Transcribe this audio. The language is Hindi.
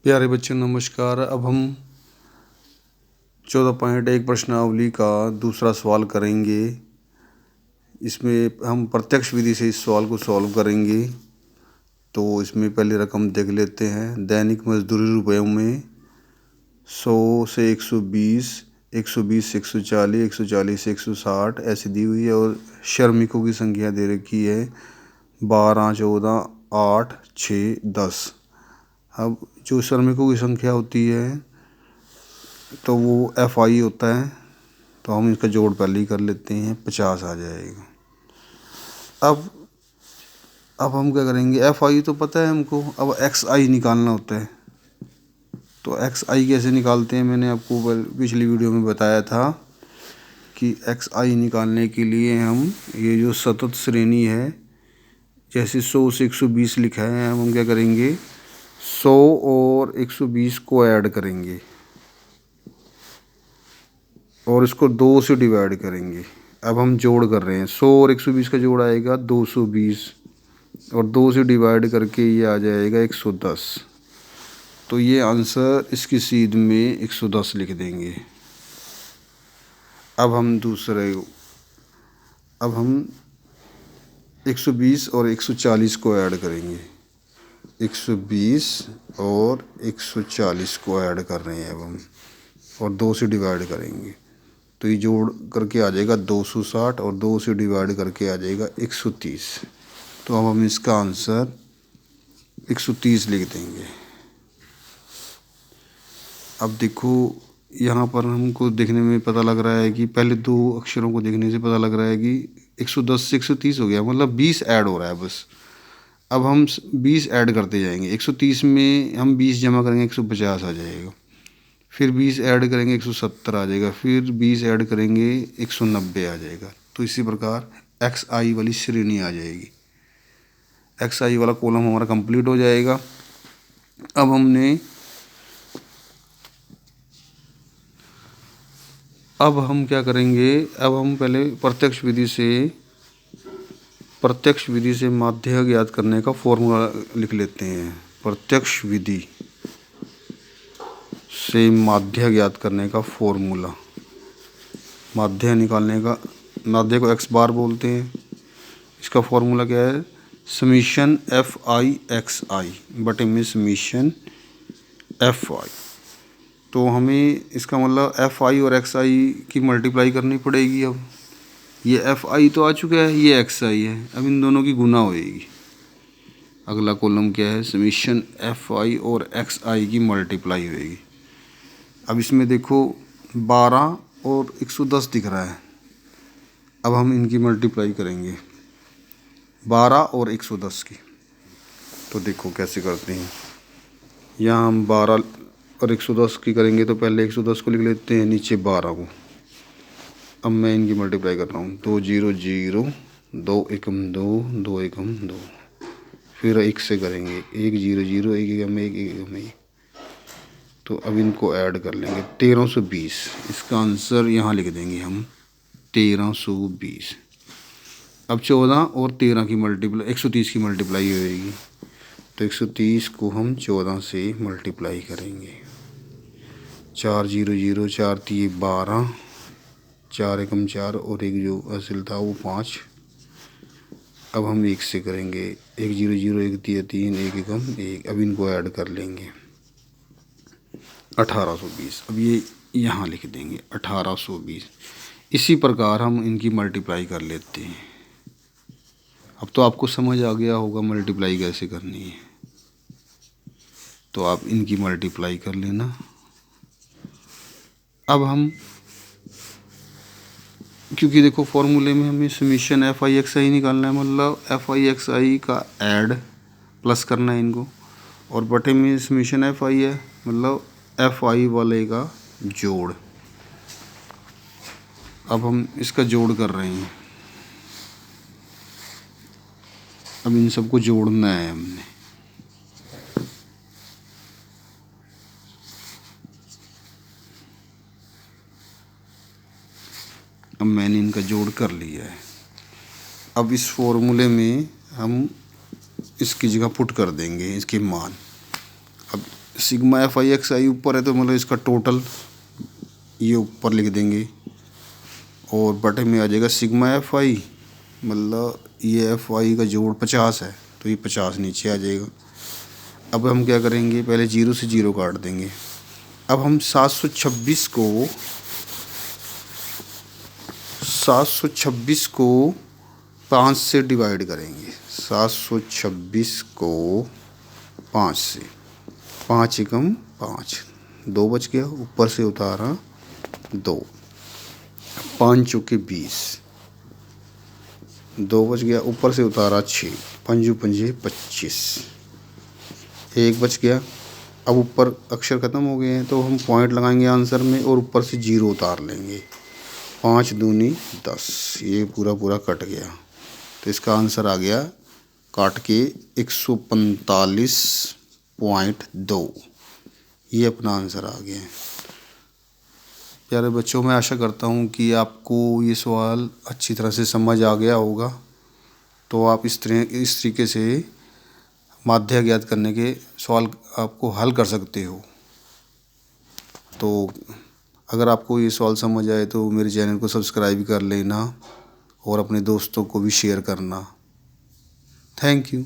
प्यारे बच्चों नमस्कार। अब हम 14.1 प्रश्नावली का दूसरा सवाल करेंगे। इसमें हम प्रत्यक्ष विधि से इस सवाल को सॉल्व करेंगे। तो इसमें पहले रकम देख लेते हैं। दैनिक मजदूरी रुपयों में 100 से 120, 120 से 140, 140 से 160 ऐसी दी हुई है और श्रमिकों की संख्या दे रखी है 12, 14, 8, 6, 10। अब जो श्रमिकों की संख्या होती है तो वो FI होता है, तो हम इसका जोड़ पहले ही कर लेते हैं, 50 आ जाएगा। अब हम क्या करेंगे, FI तो पता है हमको, अब XI निकालना होता है। तो XI कैसे निकालते हैं, मैंने आपको पिछली वीडियो में बताया था कि XI निकालने के लिए हम ये जो सतत श्रेणी है, जैसे 100 से 120 लिखा है, हम क्या करेंगे 100 और 120 को ऐड करेंगे और इसको 2 से डिवाइड करेंगे। अब हम जोड़ कर रहे हैं, 100 और 120 का जोड़ आएगा 220 और 2 से डिवाइड करके ये आ जाएगा 110। तो ये आंसर इसकी सीध में 110 लिख देंगे। अब हम 120 और 140 को ऐड करेंगे। 120 और 140 को ऐड कर रहे हैं अब हम, और 2 से डिवाइड करेंगे। तो ये जोड़ करके आ जाएगा 260 और 2 से डिवाइड करके आ जाएगा 130। तो अब हम इसका आंसर 130 लिख देंगे। अब देखो यहाँ पर हमको देखने में पता लग रहा है कि पहले दो अक्षरों को देखने से पता लग रहा है कि 110 से 130 हो गया, मतलब 20 ऐड हो रहा है बस। अब हम 20 ऐड करते जाएंगे। 130 में हम 20 जमा करेंगे 150 आ जाएगा, फिर 20 ऐड करेंगे 170 आ जाएगा, फिर 20 ऐड करेंगे 190 आ जाएगा। तो इसी प्रकार XI वाली श्रेणी आ जाएगी। XI वाला कॉलम हमारा कंप्लीट हो जाएगा। अब हम क्या करेंगे, अब हम पहले प्रत्यक्ष विधि से माध्य ज्ञात करने का फॉर्मूला लिख लेते हैं। प्रत्यक्ष विधि से माध्य ज्ञात करने का फॉर्मूला, माध्य निकालने का, माध्य को x बार बोलते हैं। इसका फॉर्मूला क्या है, समीशन FI XI बटे में समीशन FI। तो हमें इसका मतलब FI और XI की मल्टीप्लाई करनी पड़ेगी। अब ये FI तो आ चुका है, ये XI है, अब इन दोनों की गुना होएगी। अगला कॉलम क्या है, समीशन FI और XI की मल्टीप्लाई होएगी। अब इसमें देखो 12 और 110 दिख रहा है। अब हम इनकी मल्टीप्लाई करेंगे 12 और 110 की। तो देखो कैसे करते हैं, यहाँ हम 12 और 110 की करेंगे तो पहले 110 को लिख लेते हैं, नीचे 12 को। अब मैं इनकी मल्टीप्लाई कर रहा हूँ, 2 0 0, 2 एकम 2, 2 एकम 2, फिर 1 से करेंगे 1 0 0, 1 एकम 1, 1 एकम 1। तो अब इनको ऐड कर लेंगे 1320। इसका आंसर यहाँ लिख देंगे हम 1320। अब 14 और 13 की मल्टीप्लाई 130 की मल्टीप्लाई होएगी, तो 130 को हम 14 से मल्टीप्लाई करेंगे। 4 0 0, 4 3 12, 4 एकम 4 और एक जो असल था वो 5। अब हम 1 से करेंगे 1 0 0, 1 3 3, 1 एकम 1। अब इनको ऐड कर लेंगे 1820। अब ये यहाँ लिख देंगे 1820। इसी प्रकार हम इनकी मल्टीप्लाई कर लेते हैं। अब तो आपको समझ आ गया होगा मल्टीप्लाई कैसे करनी है, तो आप इनकी मल्टीप्लाई कर लेना। अब हम, क्योंकि देखो फॉर्मूले में हमें समीशन FI XI निकालना है, मतलब FI XI का ऐड प्लस करना है इनको, और बटे में समीशन FI है, मतलब FI वाले का जोड़। अब हम इसका जोड़ कर रहे हैं। अब इन सबको जोड़ना है हमने। अब मैंने इनका जोड़ कर लिया है। अब इस फॉर्मूले में हम इसकी जगह पुट कर देंगे इसके मान। अब सिग्मा एफ आई एक्स आई ऊपर है तो मतलब इसका टोटल ये ऊपर लिख देंगे और बटे में आ जाएगा सिग्मा एफ आई, मतलब ये एफ आई का जोड़ 50 है तो ये 50 नीचे आ जाएगा। अब हम क्या करेंगे, पहले 0 से 0 काट देंगे। अब हम 726 को 5 से डिवाइड करेंगे। 726 को 5 से, 5 एकम 5, 2 बच गया, ऊपर से उतारा 2, 5 चौके 20, 2 बच गया, ऊपर से उतारा 6, 5 पंजे 25, 1 बच गया। अब ऊपर अक्षर ख़त्म हो गए हैं तो हम पॉइंट लगाएंगे आंसर में और ऊपर से 0 उतार लेंगे। 5 दूनी 10, ये पूरा पूरा कट गया तो इसका आंसर आ गया काट के 145.2। ये अपना आंसर आ गया। प्यारे बच्चों, मैं आशा करता हूँ कि आपको ये सवाल अच्छी तरह से समझ आ गया होगा। तो आप इस तरीके से माध्य ज्ञात करने के सवाल आपको हल कर सकते हो। तो अगर आपको ये सवाल समझ आए तो मेरे चैनल को सब्सक्राइब कर लेना और अपने दोस्तों को भी शेयर करना। Thank you.